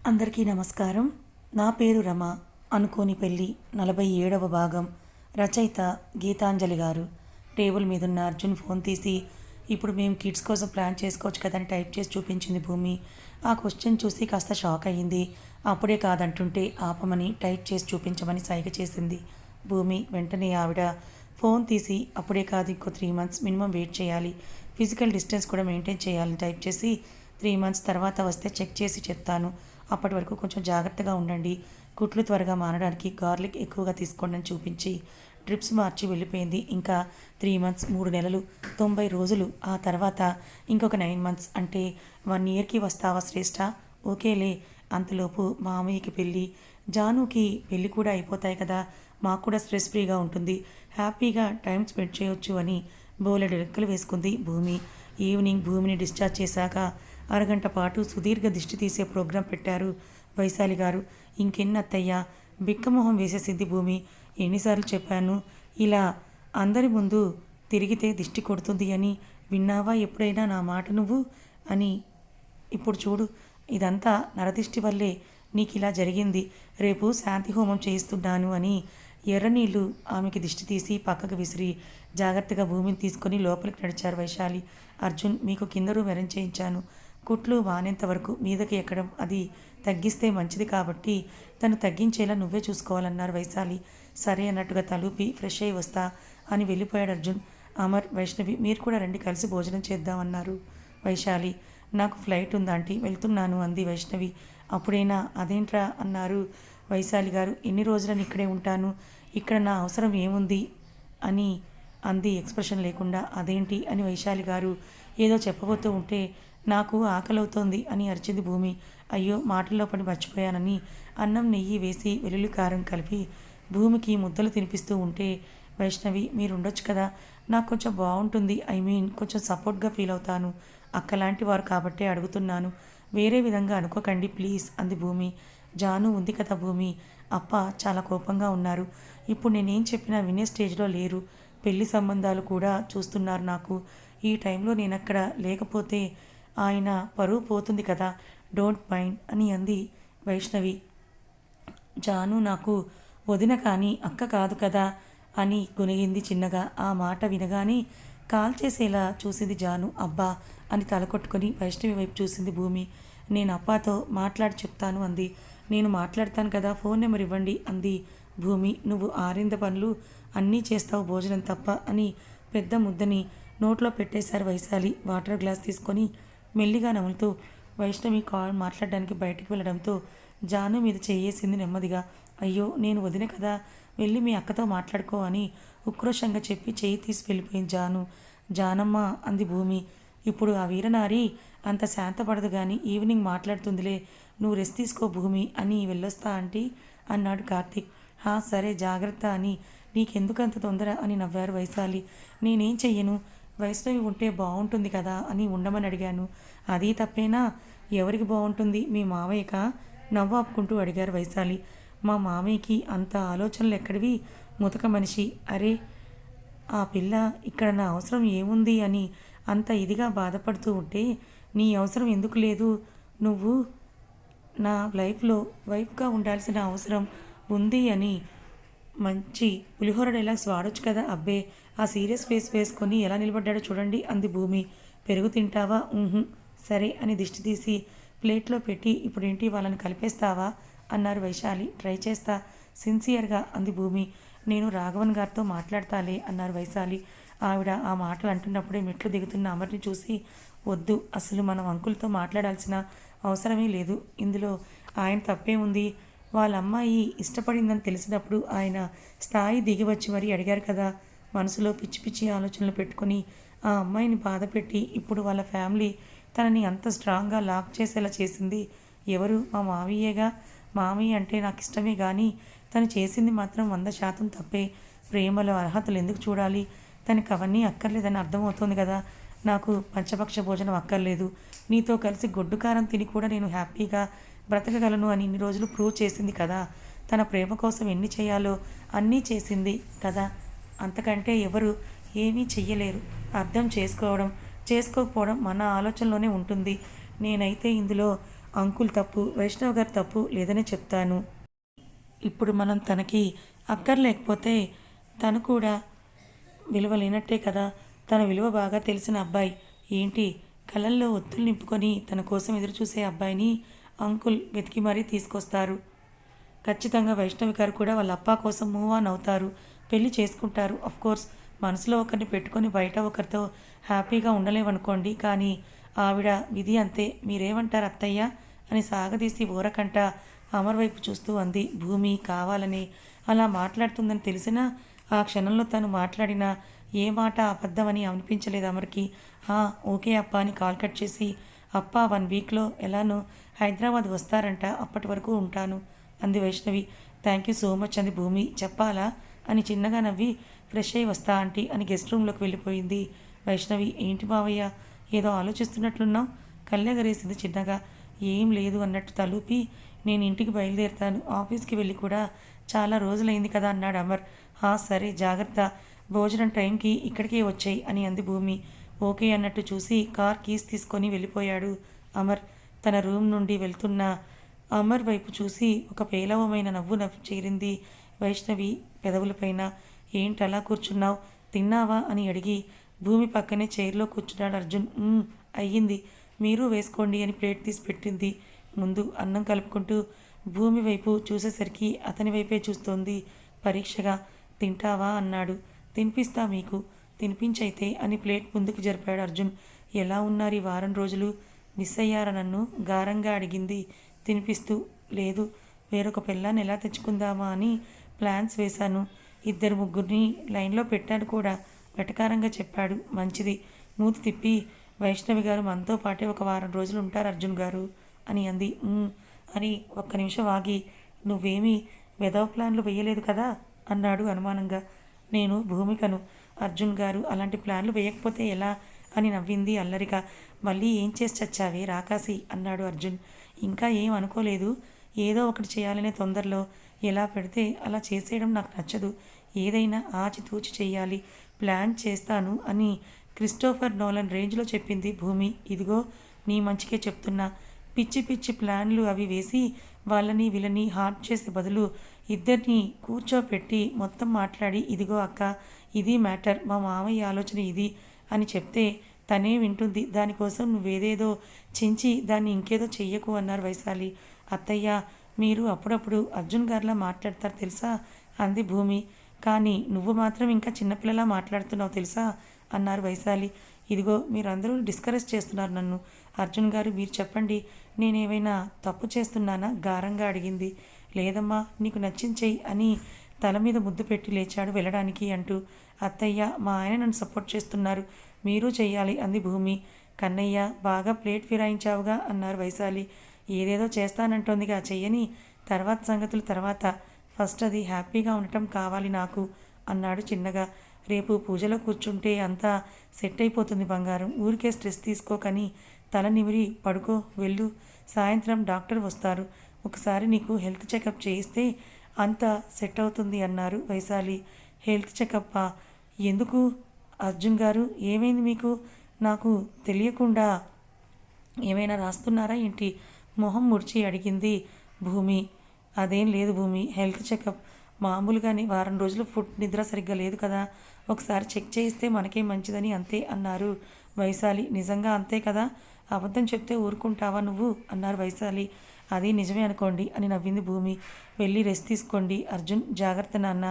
అందరికీ నమస్కారం. నా పేరు రమ. అనుకోని పెళ్ళి 47వ భాగం. రచయిత గీతాంజలి గారు. టేబుల్ మీదున్న అర్జున్ ఫోన్ తీసి, ఇప్పుడు మేము కిడ్స్ కోసం ప్లాన్ చేసుకోవచ్చు కదని టైప్ చేసి చూపించింది భూమి. ఆ క్వశ్చన్ చూసి కాస్త షాక్ అయ్యింది. అప్పుడే కాదంటుంటే ఆపమని టైప్ చేసి చూపించమని సైగ చేసింది భూమి. వెంటనే ఆవిడ ఫోన్ తీసి, అప్పుడే కాదు, ఇంకో 3 months మినిమం వెయిట్ చేయాలి, ఫిజికల్ డిస్టెన్స్ కూడా మెయింటైన్ చేయాలని టైప్ చేసి, 3 months తర్వాత వస్తే చెక్ చేసి చెప్తాను, అప్పటి వరకు కొంచెం జాగ్రత్తగా ఉండండి, కుట్లు త్వరగా మానడానికి గార్లిక్ ఎక్కువగా తీసుకోండి అని చూపించి డ్రిప్స్ మార్చి వెళ్ళిపోయింది. ఇంకా 3 months 3 నెలలు 90 రోజులు. ఆ తర్వాత ఇంకొక 9 months అంటే 1 yearకి వస్తావా శ్రేష్ఠ? ఓకేలే. అంతలోపు మామయ్యకి పెళ్ళి, జానుకి పెళ్ళి కూడా అయిపోతాయి కదా, మాకు కూడా స్ట్రెస్ ఫ్రీగా ఉంటుంది, హ్యాపీగా టైం స్పెండ్ చేయొచ్చు అని బోలెడు లెక్కలు వేసుకుంది భూమి. ఈవినింగ్ భూమిని డిశ్చార్జ్ చేశాక అరగంట పాటు సుదీర్ఘ దిష్టి తీసే ప్రోగ్రాం పెట్టారు వైశాలి గారు. ఇంకెన్నత్తయ్యా, బిక్కమొహం వేసేసింది భూమి. ఎన్నిసార్లు చెప్పాను, ఇలా అందరి ముందు తిరిగితే దిష్టి కొడుతుంది అని, విన్నావా ఎప్పుడైనా నా మాట నువ్వు అని? ఇప్పుడు చూడు, ఇదంతా నరదిష్టి వల్లే నీకు ఇలా జరిగింది, రేపు శాంతి హోమం చేయిస్తున్నాను అని ఎర్రనీళ్ళు ఆమెకి దిష్టి తీసి పక్కకు విసిరి జాగ్రత్తగా భూమిని తీసుకొని లోపలికి నడిచారు వైశాలి. అర్జున్, మీకు కింద రూమ్ అరేంజ్ చేయించాను, కుట్లు మానేంత వరకు మీదకి ఎక్కడం అది తగ్గిస్తే మంచిది కాబట్టి తను తగ్గించేలా నువ్వే చూసుకోవాలన్నారు వైశాలి. సరే అన్నట్టుగా తలూపి ఫ్రెష్ అయ్యి వస్తా అని వెళ్ళిపోయాడు అర్జున్. అమర్, వైష్ణవి మీరు కూడా రండి, కలిసి భోజనం చేద్దామన్నారు వైశాలి. నాకు ఫ్లైట్ ఉందాంటీ, వెళ్తున్నాను అంది వైష్ణవి. అప్పుడైనా? అదేంట్రా అన్నారు వైశాలి గారు. ఎన్ని రోజులని ఇక్కడే ఉంటాను, ఇక్కడ నా అవసరం ఏముంది అని అంది ఎక్స్ప్రెషన్ లేకుండా. అదేంటి అని వైశాలి గారు ఏదో చెప్పబోతూ ఉంటే, నాకు ఆకలవుతోంది అని అరిచింది భూమి. అయ్యో, మాటల్లో పడి మర్చిపోయానని అన్నం నెయ్యి వేసి వెల్లుల్లి కారం కలిపి భూమికి ముద్దలు తినిపిస్తూ ఉంటే, వైష్ణవి మీరు ఉండొచ్చు కదా, నాకు కొంచెం బాగుంటుంది, కొంచెం సపోర్ట్గా ఫీల్ అవుతాను, అక్కలాంటి వారు కాబట్టే అడుగుతున్నాను, వేరే విధంగా అనుకోకండి ప్లీజ్ అంది భూమి. జాను ఉంది కదా భూమి, అప్ప చాలా కోపంగా ఉన్నారు, ఇప్పుడు నేనేం చెప్పినా వినే స్టేజ్లో లేరు, పెళ్లి సంబంధాలు కూడా చూస్తున్నారు నాకు, ఈ టైంలో నేనక్కడ లేకపోతే ఆయన పరువు పోతుంది కదా, డోంట్ మైండ్ అని అంది వైష్ణవి. జాను నాకు వదిన కానీ అక్క కాదు కదా అని గొనిగింది చిన్నగా. ఆ మాట వినగానే కాల్ చేసేలా చూసింది జాను. అబ్బా అని తలకొట్టుకొని వైష్ణవి వైపు చూసింది భూమి. నేను అప్పాతో మాట్లాడి చెప్తాను అంది. నేను మాట్లాడతాను కదా, ఫోన్ నెంబర్ ఇవ్వండి అంది భూమి. నువ్వు ఆరింద పనులు అన్నీ చేస్తావు, భోజనం తప్ప అని పెద్ద ముద్దని నోట్లో పెట్టేశారు వైశాలి. వాటర్ గ్లాస్ తీసుకొని మెల్లిగా నములుతూ వైష్ణవి కాల్ మాట్లాడడానికి బయటికి వెళ్ళడంతో జాను మీద చేయేసింది నెమ్మదిగా. అయ్యో, నేను వదిన కదా, వెళ్ళి మీ అక్కతో మాట్లాడుకో అని ఉక్రోషంగా చెప్పి చేయి తీసి వెళ్ళిపోయింది జాను. జానమ్మ అంది భూమి. ఇప్పుడు ఆ వీరనారి అంత శాంతపడదు కానీ ఈవినింగ్ మాట్లాడుతుందిలే, నువ్వు రెస్ట్ తీసుకో భూమి అని వెళ్ళొస్తా ఆంటీ అన్నాడు కార్తీక్. సరే జాగ్రత్త అని, నీకెందుకంత తొందర అని నవ్వారు వైశాలి. నేనేం చెయ్యను, వైష్ణవి ఉంటే బాగుంటుంది కదా అని ఉండమని అడిగాను. అది తప్పేనా? ఎవరికి బాగుంటుంది, మీ మావయ్యకా? నవ్వు ఆపుకుంటూ అడిగారు వైశాలి. మా మామయ్యకి అంత ఆలోచనలు ఎక్కడివి, ముతక మనిషి. అరే, ఆ పిల్ల ఇక్కడ నా అవసరం ఏముంది అని అంత ఇదిగా బాధపడుతూ ఉంటే నీ అవసరం ఎందుకు లేదు, నువ్వు నా లైఫ్లో వైఫ్గా ఉండాల్సిన అవసరం ఉంది అని మంచి పులిహోర డైలాగ్స్ వాడొచ్చు కదా. అబ్బే, ఆ సీరియస్ ఫేస్ వేసుకొని ఎలా నిలబడ్డాడో చూడండి అంది భూమి. పెరుగు తింటావా? సరే అని దిష్టి తీసి ప్లేట్లో పెట్టి, ఇప్పుడేంటి వాళ్ళని కలిపేస్తావా అన్నారు వైశాలి. ట్రై చేస్తా సిన్సియర్గా అంది భూమి. నేను రాఘవన్ గారితో మాట్లాడతాలే అన్నారు వైశాలి. ఆవిడ ఆ మాటలు అంటున్నప్పుడే మెట్లు దిగుతున్న అమర్ని చూసి, వద్దు, అసలు మనం అంకుల్తో మాట్లాడాల్సిన అవసరమే లేదు, ఇందులో ఆయన తప్పేముంది, వాళ్ళ అమ్మాయి ఇష్టపడిందని తెలిసినప్పుడు ఆయన స్థాయి దిగివచ్చి మరీ అడిగారు కదా, మనసులో పిచ్చి పిచ్చి ఆలోచనలు పెట్టుకొని ఆ అమ్మాయిని బాధ పెట్టి ఇప్పుడు వాళ్ళ ఫ్యామిలీ తనని అంత స్ట్రాంగ్గా లాక్ చేసేలా చేసింది ఎవరు? మా మావయ్యేగా. మామయ్య అంటే నాకు ఇష్టమే కానీ తను చేసింది మాత్రం 100% తప్పే. ప్రేమలో అర్హతలు ఎందుకు చూడాలి, తనకి అవన్నీ అక్కర్లేదని అర్థమవుతోంది కదా. నాకు పంచపక్ష భోజనం అక్కర్లేదు, నీతో కలిసి గొడ్డు కారం తిని కూడా నేను హ్యాపీగా బ్రతకగలను అని ఇన్ని రోజులు ప్రూవ్ చేసింది కదా. తన ప్రేమ కోసం ఎన్ని చేయాలో అన్నీ చేసింది కదా. అంతకంటే ఎవరు ఏమీ చెయ్యలేరు. అర్థం చేసుకోవడం చేసుకోకపోవడం మన ఆలోచనలోనే ఉంటుంది. నేనైతే ఇందులో అంకుల్ తప్పు, వైష్ణవ్ గారి తప్పు లేదనే చెప్తాను. ఇప్పుడు మనం తనకి అక్కర్లేకపోతే తను కూడా విలువ లేనట్టే కదా. తన విలువ బాగా తెలిసిన అబ్బాయి ఏంటి కళ్ళల్లో ఒత్తులు నింపుకొని తన కోసం ఎదురుచూసే అబ్బాయిని అంకుల్ వెతికి మరీ తీసుకొస్తారు. ఖచ్చితంగా వైష్ణవి గారు కూడా వాళ్ళ అప్ప కోసం మూవ్ ఆన్ అవుతారు, పెళ్లి చేసుకుంటారు. కోర్స్ మనసులో ఒకరిని పెట్టుకొని బయట ఒకరితో హ్యాపీగా ఉండలేమనుకోండి, కానీ ఆవిడ విధి అంతే. మీరేమంటారు అత్తయ్య అని సాగదీసి ఊరకంట అమర్ వైపు చూస్తూ అంది భూమి. కావాలని అలా మాట్లాడుతుందని తెలిసినా ఆ క్షణంలో తను మాట్లాడిన ఏ మాట అబద్ధమని అనిపించలేదు అమర్కి. ఓకే అప్ప అని కాల్ కట్ చేసి, అప్ప 1 వీక్లో ఎలానో హైదరాబాద్ వస్తారంట, అప్పటి వరకు ఉంటాను అంది Vaishnavi. Thank you so much అంది భూమి. చెప్పాలా అని చిన్నగా నవ్వి, ఫ్రెష్ అయ్యి వస్తా ఆంటీ అని గెస్ట్ రూమ్లోకి వెళ్ళిపోయింది వైష్ణవి. ఏంటి మావయ్య ఏదో ఆలోచిస్తున్నట్లున్నావు? కళ్ళెగరేసింది చిన్నగా. ఏం లేదు అన్నట్టు తలూపి, నేను ఇంటికి బయలుదేరుతాను, ఆఫీస్కి వెళ్ళి కూడా చాలా రోజులైంది కదా అన్నాడు అమర్. సరే జాగ్రత్త, భోజనం టైంకి ఇక్కడికే వచ్చాయి అని అంది భూమి. ఓకే అన్నట్టు చూసి కార్ కీస్ తీసుకొని వెళ్ళిపోయాడు అమర్. తన రూమ్ నుండి వెళ్తున్న అమర్ వైపు చూసి ఒక పేలవమైన నవ్వు చేరింది వైష్ణవి పెదవులపైన. ఏంటలా కూర్చున్నావు, తిన్నావా అని అడిగి భూమి పక్కనే చైర్లో కూర్చున్నాడు అర్జున్. అయ్యింది, మీరు వేసుకోండి అని ప్లేట్ తీసి పెట్టింది ముందు. అన్నం కలుపుకుంటూ భూమి వైపు చూసేసరికి అతని వైపే చూస్తోంది పరీక్షగా. తింటావా అన్నాడు. తినిపిస్తా మీకు, తినిపించైతే అని ప్లేట్ ముందుకు జరిపాడు అర్జున్. ఎలా ఉన్నారు ఈ వారం రోజులు, మిస్ అయ్యారా నన్ను గారంగా అడిగింది తినిపిస్తూ. లేదు, వేరొక పిల్లాన్ని ఎలా తెచ్చుకుందామా అని ప్లాన్స్ వేశాను, 2-3 లైన్లో పెట్టాను కూడా వెటకారంగా చెప్పాడు. మంచిది, మూతి తిప్పి, వైష్ణవి గారు మనతో పాటే ఒక వారం రోజులు ఉంటారు అర్జున్ గారు అని అంది. అని ఒక్క నిమిషం ఆగి, నువ్వేమీ వెధవ ప్లాన్లు వేయలేదు కదా అన్నాడు అనుమానంగా. నేను భూమికను అర్జున్ గారు, అలాంటి ప్లాన్లు వేయకపోతే ఎలా అని నవ్వింది అల్లరిగా. మళ్ళీ ఏం చేసి చచ్చావే రాకాసి అన్నాడు అర్జున్. ఇంకా ఏం అనుకోలేదు, ఏదో ఒకటి చేయాలనే తొందరలో ఎలా పెడితే అలా చేసేయడం నాకు నచ్చదు, ఏదైనా ఆచితూచి చెయ్యాలి, ప్లాన్ చేస్తాను అని క్రిస్టోఫర్ నోలన్ రేంజ్లో చెప్పింది భూమి. ఇదిగో నీ మంచికే చెప్తున్నా, పిచ్చి పిచ్చి ప్లాన్లు అవి వేసి వాళ్ళని వీళ్ళని హార్ట్ చేసే బదులు ఇద్దరిని కూర్చోపెట్టి మొత్తం మాట్లాడి, ఇదిగో అక్క ఇది మ్యాటర్, మా మామయ్య ఆలోచన ఇది అని చెప్తే తనే వింటుంది. దానికోసం నువ్వేదేదో చించి దాన్ని ఇంకేదో చెయ్యకు అన్నారు వైశాలి. అత్తయ్య మీరు అప్పుడప్పుడు అర్జున్ గారిలా మాట్లాడతారు తెలుసా అంది భూమి. కానీ నువ్వు మాత్రం ఇంకా చిన్నపిల్లలా మాట్లాడుతున్నావు తెలుసా అన్నారు వైశాలి. ఇదిగో మీరందరూ డిస్కరేజ్ చేస్తున్నారు నన్ను. అర్జున్ గారు మీరు చెప్పండి, నేనేమైనా తప్పు చేస్తున్నానా గారంగా అడిగింది. లేదమ్మా, నీకు నచ్చింది చెయ్యి అని తల మీద ముద్దు పెట్టి లేచాడు వెళ్ళడానికి అంటూ. అత్తయ్య మా ఆయన నన్ను సపోర్ట్ చేస్తున్నారు, మీరు చెయ్యాలి అంది భూమి. కన్నయ్య బాగా ప్లేట్ ఫిరాయించావుగా అన్నారు వైశాలి. ఏదేదో చేస్తానంటోందిగా, చెయ్యని, తర్వాత సంగతులు తర్వాత, ఫస్ట్ అది హ్యాపీగా ఉండటం కావాలి నాకు అన్నాడు చిన్నగా. రేపు పూజలో కూర్చుంటే అంతా సెట్ అయిపోతుంది బంగారం, ఊరికే స్ట్రెస్ తీసుకోకని తల నిమిరి పడుకో వెళ్ళు, సాయంత్రం డాక్టర్ వస్తారు, ఒకసారి నీకు హెల్త్ చెకప్ చేయిస్తే అంతా సెట్ అవుతుంది అన్నారు వైశాలి. హెల్త్ చెకప్పా? ఎందుకు అర్జున్ గారు, ఏమైంది మీకు? నాకు తెలియకుండా ఏమైనా రాస్తున్నారా ఏంటి? మొహం ముడిచి అడిగింది భూమి. అదేం లేదు భూమి, హెల్త్ చెకప్ మామూలుగానే, వారం రోజులు ఫుడ్ నిద్ర సరిగ్గా లేదు కదా, ఒకసారి చెక్ చేయిస్తే మనకే మంచిదని అంతే అన్నారు వైశాలి. నిజంగా అంతే కదా, అబద్ధం చెప్తే ఊరుకుంటావా నువ్వు అన్నారు వైశాలి. అది నిజమే అనుకోండి అని నవ్వింది భూమి. వెళ్ళి రెస్ట్ తీసుకోండి అర్జున్, జాగ్రత్త నాన్న,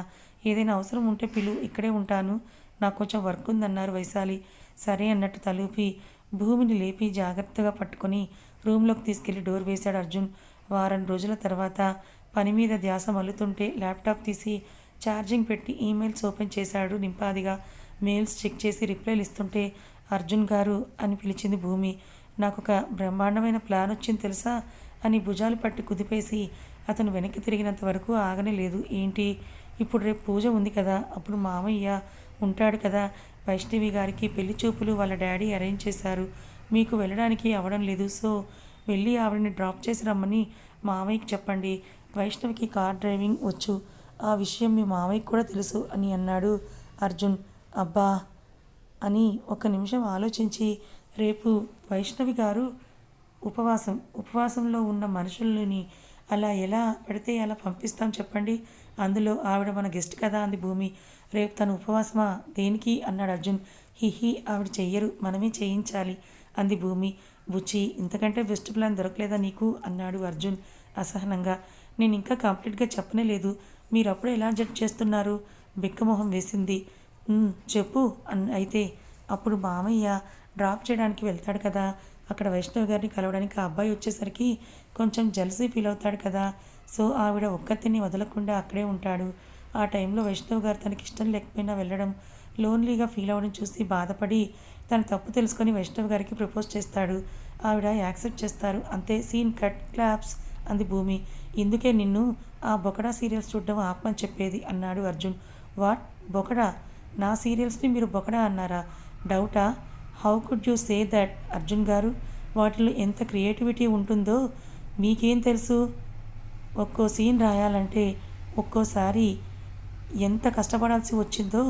ఏదైనా అవసరం ఉంటే పిలు, ఇక్కడే ఉంటాను, నాకు కొంచెం వర్క్ ఉందన్నారు వైశాలి. సరే అన్నట్టు తలూపి భూమిని లేపి జాగ్రత్తగా పట్టుకొని రూమ్లోకి తీసుకెళ్లి డోర్ వేశాడు అర్జున్. వారం రోజుల తర్వాత పని మీద ధ్యాస మల్లుతుంటే ల్యాప్టాప్ తీసి ఛార్జింగ్ పెట్టి ఈమెయిల్స్ ఓపెన్ చేశాడు నింపాదిగా. మెయిల్స్ చెక్ చేసి రిప్లైలు ఇస్తుంటే, అర్జున్ గారు అని పిలిచింది భూమి. నాకు ఒక బ్రహ్మాండమైన ప్లాన్ వచ్చింది తెలుసా అని భుజాలు పట్టి కుదిపేసి అతను వెనక్కి తిరిగినంత వరకు ఆగనే లేదు. ఏంటి? ఇప్పుడు రేపు పూజ ఉంది కదా, అప్పుడు మామయ్య ఉంటాడు కదా, వైష్ణవి గారికి పెళ్లి చూపులు వాళ్ళ డాడీ అరేంజ్ చేశారు, మీకు వెళ్ళడానికి అవడం లేదు, సో వెళ్ళి ఆవిడని డ్రాప్ చేసి రమ్మని మామయ్యకి చెప్పండి, వైష్ణవికి కార్ డ్రైవింగ్ వచ్చు, ఆ విషయం మీ మామయ్యకి కూడా తెలుసు అని అన్నాడు అర్జున్. అబ్బా అని ఒక నిమిషం ఆలోచించి, రేపు వైష్ణవి గారు ఉపవాసంలో ఉన్న మనుషులని అలా ఎలా పడితే అలా పంపిస్తాం చెప్పండి. అందులో ఆవిడ మన గెస్ట్ కదా అంది భూమి. రేపు తను ఉపవాసమా దేనికి అన్నాడు అర్జున్. హిహి ఆవిడ చెయ్యరు, మనమే చేయించాలి అంది భూమి. బుచ్చి ఇంతకంటే బెస్ట్ ప్లాన్ దొరకలేదా నీకు అన్నాడు అర్జున్ అసహనంగా. నేను ఇంకా కంప్లీట్గా చెప్పనే లేదు, మీరు అప్పుడు ఎలా జడ్జ్ చేస్తున్నారు? బిక్కమొహం వేసింది. చెప్పు అయితే అప్పుడు మామయ్య డ్రాప్ చేయడానికి వెళ్తాడు కదా, అక్కడ వైష్ణవ్ గారిని కలవడానికి ఆ అబ్బాయి వచ్చేసరికి కొంచెం జలసీ ఫీల్ అవుతాడు కదా, సో ఆవిడ ఒక్కతిని వదలకుండా అక్కడే ఉంటాడు. ఆ టైంలో వైష్ణవ్ గారు తనకి ఇష్టం లేకపోయినా వెళ్ళడం, లోన్లీగా ఫీల్ అవ్వడం చూసి బాధపడి తన తప్పు తెలుసుకొని వైష్ణవ్ గారికి ప్రపోజ్ చేస్తాడు. ఆవిడ యాక్సెప్ట్ చేస్తారు. అంతే, సీన్ కట్, క్లాప్స్ అంది భూమి. ఇందుకే నిన్ను ఆ బొకడా సీరియల్స్ చూడడం ఆపమని చెప్పేది అన్నాడు అర్జున్. వాట్, బొకడా? నా సీరియల్స్ని మీరు బొకడా అన్నారా? డౌటా? How could you say that Arjun garu? వాటిలో ఎంత క్రియేటివిటీ ఉంటుందో మీకేం తెలుసు? ఒక్కో సీన్ రాయాలంటే ఒక్కోసారి ఎంత కష్టపడాల్సి వచ్చిందో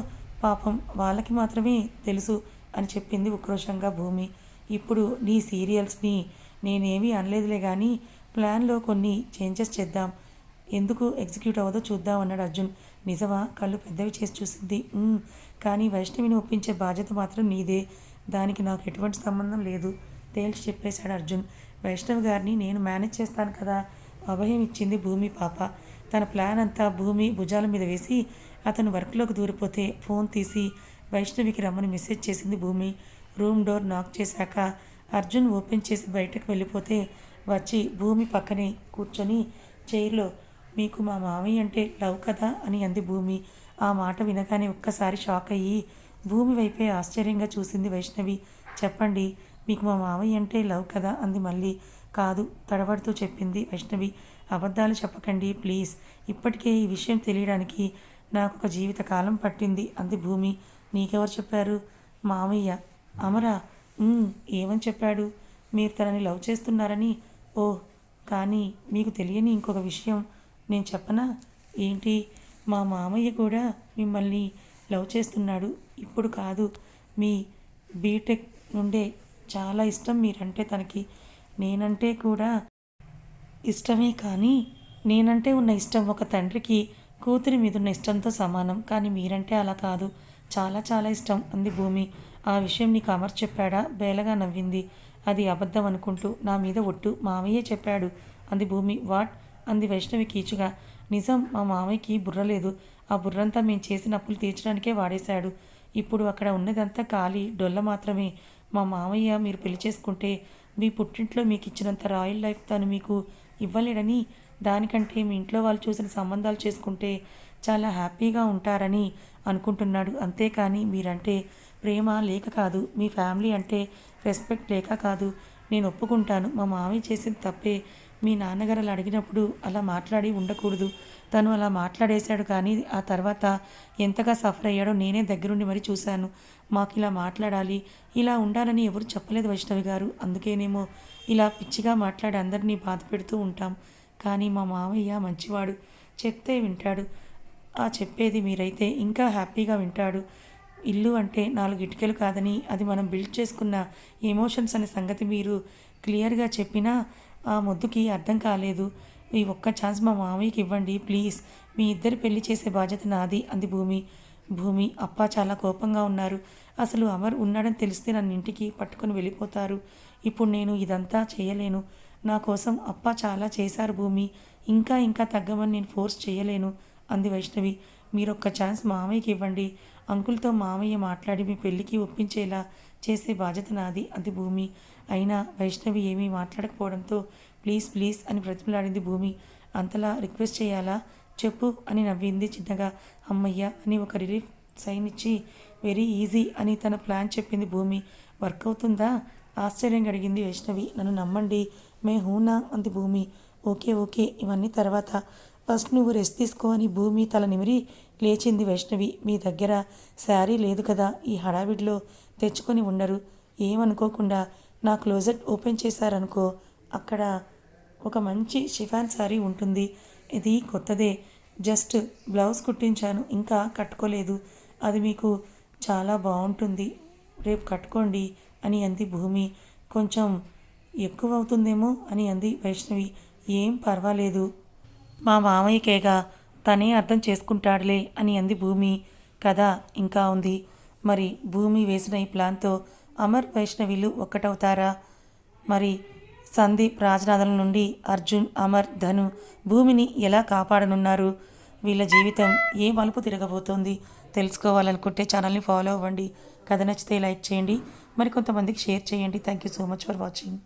పాపం వాళ్ళకి మాత్రమే తెలుసు అని చెప్పింది ఉక్రోషంగా భూమి. ఇప్పుడు నీ సీరియల్స్ని నేనేమీ అనలేదులే కానీ ప్లాన్లో కొన్ని చేంజెస్ చేద్దాం, ఎందుకు ఎగ్జిక్యూట్ అవ్వదో చూద్దాం అన్నాడు అర్జున్. నిజమా? కళ్ళు పెద్దవి చేసి చూసింది. కానీ వైష్ణవిని ఒప్పించే బాధ్యత మాత్రం నీదే, దానికి నాకు ఎటువంటి సంబంధం లేదు తేల్చి చెప్పేశాడు అర్జున్. వైష్ణవ్ గారిని నేను మేనేజ్ చేస్తాను కదా అభయం ఇచ్చింది భూమి పాప. తన ప్లాన్ అంతా భూమి భుజాల మీద వేసి అతను వర్క్లోకి దూరిపోతే ఫోన్ తీసి వైష్ణవికి రమ్మని మెసేజ్ చేసింది భూమి. రూమ్ డోర్ నాక్ చేశాక అర్జున్ ఓపెన్ చేసి బయటకు వెళ్ళిపోతే వచ్చి భూమి పక్కనే కూర్చొని చైర్లో, మీకు మా మామయ్య అంటే లవ్ కదా అని అంది భూమి. ఆ మాట వినగానే ఒక్కసారి షాక్ అయ్యి భూమి వైపే ఆశ్చర్యంగా చూసింది వైష్ణవి. చెప్పండి, మీకు మా మామయ్య అంటే లవ్ కదా అంది మళ్ళీ. కాదు తడబడుతూ చెప్పింది వైష్ణవి. అబద్ధాలు చెప్పకండి ప్లీజ్, ఇప్పటికే ఈ విషయం తెలియడానికి నాకు ఒక జీవితకాలం పట్టింది అంది భూమి. నీకెవరు చెప్పారు? మామయ్య. అమరా? ఏమని చెప్పాడు? మీరు తనని లవ్ చేస్తున్నారని. ఓ, కానీ మీకు తెలియని ఇంకొక విషయం నేను చెప్పనా? ఏంటి? మా మామయ్య కూడా మిమ్మల్ని లవ్ చేస్తున్నాడు. ఇప్పుడు కాదు, మీ బీటెక్ నుండే చాలా ఇష్టం మీరంటే తనకి. నేనంటే కూడా ఇష్టమే, కానీ నేనంటే ఉన్న ఇష్టం ఒక తండ్రికి కూతురి మీదున్న ఇష్టంతో సమానం. కానీ మీరంటే అలా కాదు, చాలా చాలా ఇష్టం అంది భూమి. ఆ విషయం నీకు అమర్ చెప్పాడా? బేలగా నవ్వింది. అది అబద్ధం అనుకుంటూ. నా మీద ఒట్టు, మామయ్యే చెప్పాడు అంది భూమి. వాట్ అంది వైష్ణవి కీచుగా. నిజం, మా మామయ్యకి బుర్ర లేదు, ఆ బుర్రంతా మేము చేసిన అప్పులు తీర్చడానికే వాడేశాడు. ఇప్పుడు అక్కడ ఉన్నదంతా ఖాళీ డొల్ల మాత్రమే. మా మామయ్య మీరు పెళ్లి చేసుకుంటే మీ పుట్టింట్లో మీకు ఇచ్చినంత రాయల్ లైఫ్ తను మీకు ఇవ్వలేడని, దానికంటే మీ ఇంట్లో వాళ్ళు చూసిన సంబంధాలు చేసుకుంటే చాలా హ్యాపీగా ఉంటారని అనుకుంటున్నాడు. అంతేకాని మీరంటే ప్రేమ లేక కాదు, మీ ఫ్యామిలీ అంటే రెస్పెక్ట్ లేక కాదు. నేను ఒప్పుకుంటాను, మా మామయ్య చేసింది తప్పే. మీ నాన్నగారు అలా అడిగినప్పుడు అలా మాట్లాడి ఉండకూడదు. తను అలా మాట్లాడేశాడు, కానీ ఆ తర్వాత ఎంతగా సఫర్ అయ్యాడో నేనే దగ్గరుండి మరీ చూశాను. మాకు ఇలా మాట్లాడాలి, ఇలా ఉండాలని ఎవరు చెప్పలేదు వైష్ణవి గారు. అందుకేనేమో ఇలా పిచ్చిగా మాట్లాడి అందరినీ బాధ పెడుతూ ఉంటాం. కానీ మా మామయ్య మంచివాడు, చెప్తే వింటాడు. ఆ చెప్పేది మీరైతే ఇంకా హ్యాపీగా వింటాడు. ఇల్లు అంటే 4 ఇటుకలు కాదని, అది మనం బిల్డ్ చేసుకున్న ఎమోషన్స్ అనే సంగతి మీరు క్లియర్గా చెప్పినా ఆ మొద్దుకి అర్థం కాలేదు. ఈ ఒక్క ఛాన్స్ మా మామయ్యకి ఇవ్వండి ప్లీజ్, మీ ఇద్దరి పెళ్లి చేసే బాధ్యత నాది అంది భూమి. భూమి, అప్ప చాలా కోపంగా ఉన్నారు. అసలు అమర్ ఉన్నాడని తెలిస్తే నన్ను ఇంటికి పట్టుకొని వెళ్ళిపోతారు. ఇప్పుడు నేను ఇదంతా చేయలేను. నా కోసం అప్ప చాలా చేశారు భూమి, ఇంకా ఇంకా తగ్గమని నేను ఫోర్స్ చేయలేను అంది వైష్ణవి. మీరొక్క ఛాన్స్ మామయ్యకి ఇవ్వండి, అంకుల్తో మామయ్య మాట్లాడి మీ పెళ్ళికి ఒప్పించేలా చేసే బాధ్యత నాది అంది భూమి. అయినా వైష్ణవి ఏమీ మాట్లాడకపోవడంతో ప్లీజ్ ప్లీజ్ అని బ్రతిమలాడింది భూమి. అంతలా రిక్వెస్ట్ చేయాలా? చెప్పు అని నవ్వింది చిన్నగా. అమ్మయ్య అని ఒక రిలీఫ్ సైన్ ఇచ్చి వెరీ ఈజీ అని తన ప్లాన్ చెప్పింది భూమి. వర్క్ అవుతుందా? ఆశ్చర్యంగా అడిగింది వైష్ణవి. నన్ను నమ్మండి, మే హూనా అంది భూమి. ఓకే ఓకే, ఇవన్నీ తర్వాత, ఫస్ట్ నువ్వు రెస్ట్ తీసుకో అని భూమి తల నిమిరి లేచింది వైష్ణవి. మీ దగ్గర శారీ లేదు కదా, ఈ హడావిడిలో తెచ్చుకొని ఉండరు. ఏమనుకోకుండా నా క్లోజెట్ ఓపెన్ చేశారనుకో, అక్కడ ఒక మంచి షిఫాన్ శారీ ఉంటుంది. ఇది కొత్తదే, జస్ట్ బ్లౌజ్ కుట్టించాను, ఇంకా కట్టుకోలేదు. అది మీకు చాలా బాగుంటుంది, రేపు కట్టుకోండి అని అంది భూమి. కొంచెం ఎక్కువ అవుతుందేమో అని అంది వైష్ణవి. ఏం పర్వాలేదు, మా మామయ్యకేగా, తనే అర్థం చేసుకుంటాడులే అని అంది భూమి. కథ ఇంకా ఉంది. మరి భూమి వేసిన ఈ ప్లాన్తో అమర్ వైష్ణవిలు ఒక్కటవుతారా? మరి సందీప్ రాజనాథన్ నుండి అర్జున్, అమర్, ధను భూమిని ఎలా కాపాడనున్నారు? వీళ్ళ జీవితం ఏ మలుపు తిరగబోతోంది తెలుసుకోవాలనుకుంటే ఛానల్ని ఫాలో అవ్వండి. కథ నచ్చితే లైక్ చేయండి, మరి కొంతమందికి షేర్ చేయండి. Thank you so much for watching.